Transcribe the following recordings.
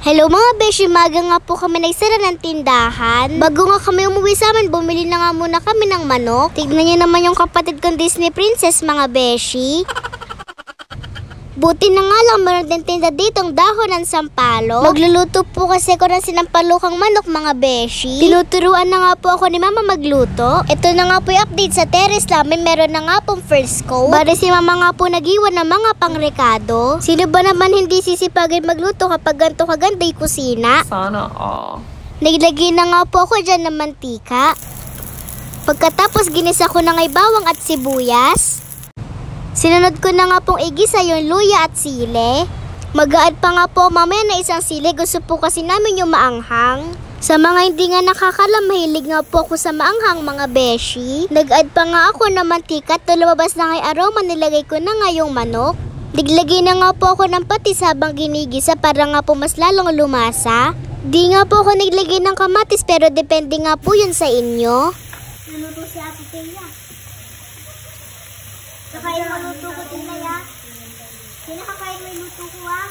Hello mga beshi, maga nga po kami nagsara ng tindahan. Bago nga kami umuwi sa amin, bumili na nga muna kami ng manok. Tignan niyo naman yung kapatid kong Disney Princess mga beshi. Buti na nga lang meron din tinda ditong dahon ng sampalok. Magluluto po kasi ako ng sinampalukang manok mga beshi. Tinuturuan na nga po ako ni mama magluto. Ito na nga po yung update sa terrace namin. Meron na nga pong first coat. Bari si mama nga po nag-iwan ng mga pangrekado. Sino ba naman hindi sisipagin magluto kapag ganito kaganda yung kusina? Sana all. Naglagay na nga po ako dyan ng mantika. Pagkatapos ginisa ko na nga bawang at sibuyas. Sinunod ko na nga pong igisa yung luya at sile. Mag-add pa nga po mamaya na isang sile. Gusto po kasi namin yung maanghang. Sa mga hindi nga nakakalam, mahilig nga po ako sa maanghang mga beshi. Nag-add pa nga ako ng mantika at lumabas na nga yung aroma. Nilagay ko na nga yung manok. Diglagay na nga po ako ng patis habang ginigisa para nga po mas lalong lumasa. Di nga po ako naglagay ng kamatis pero depende nga po yun sa inyo. Naluto si Ate Teya. Kakain mo luto ko din na ya. Sino kakain mo luto ko ha?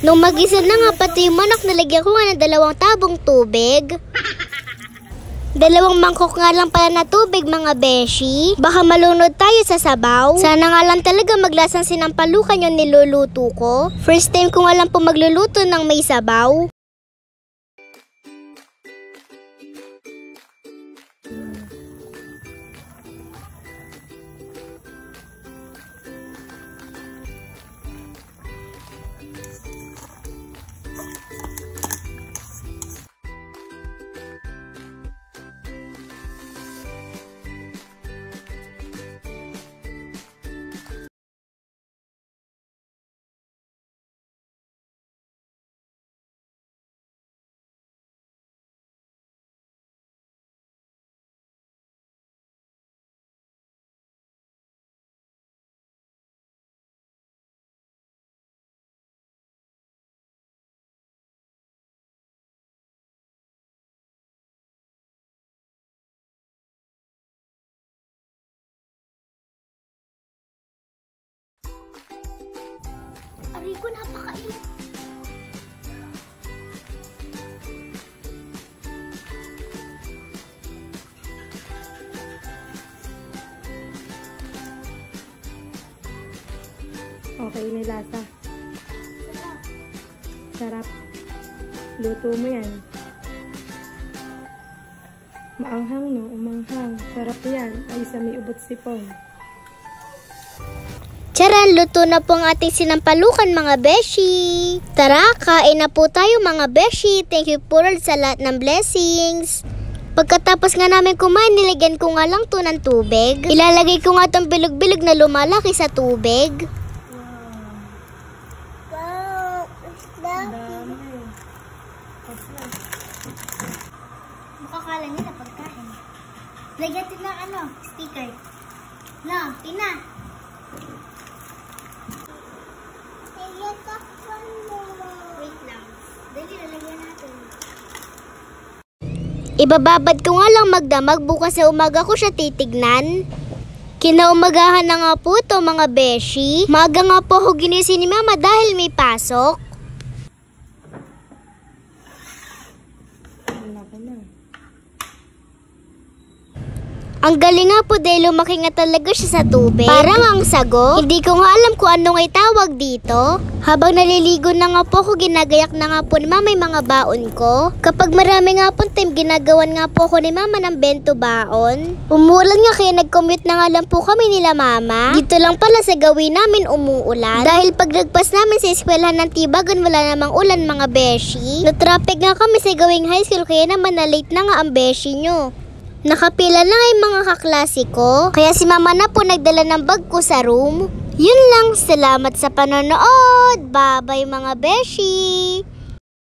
Nung mag-isa na nga pati yung manok, nalagyan ko nga ng 2 tabong tubig. 2 mangkok nga lang pala na tubig mga beshi. Baka malunod tayo sa sabaw. Sana nga lang talaga maglasang sinampalukan yung niluluto ko. First time ko nga lang po magluluto ng may sabaw. Arigo, napakainit. Okay, may lasa. Sarap. Luto mo yan. Maanghang no? Umanghang. Sarap yan. Ay, sa may ubot sipon. Charan, luto na po ang ating sinampalukan mga beshi. Tara, kain na po tayo mga beshi. Thank you po Lord sa lahat ng blessings. Pagkatapos nga namin kumain, nilagyan ko nga lang to ng tubig. Ilalagay ko nga tong bilog-bilog na lumalaki sa tubig. Wow, makakala nila pagkain. Lagyan din ng sticker. No, Tina. Wait lang. Dali, lalagyan natin. Ibababad ko nga lang magdamag. Bukas sa umaga ko siya titignan. Kinaumagahan na nga po to mga beshi. Maaga nga po ako ginising ni mama dahil may pasok. Ang galing nga po dahil lumaki nga talaga siya sa tubig. Parang ang sago. Hindi ko nga alam kung ano nga'y tawag dito. Habang naliligo na nga po ako, ginagayak na nga po ni mama yung mga baon ko. Kapag marami nga po time, ginagawan nga po ako ni mama ng bento baon. Umuulan nga kaya nag-commute na nga lang po kami nila mama. Dito lang pala sa gawin namin umuulan. Dahil pag nagpas namin sa eskwelahan ng Tibagan, wala namang ulan mga beshi. Na-traffic nga kami sa gawing high school kaya naman na late na nga ang beshi nyo. Nakapila na nga yung mga kaklase ko. Kaya si mama na po nagdala ng bag ko sa room. Yun lang, salamat sa panonood. Bye-bye mga beshi.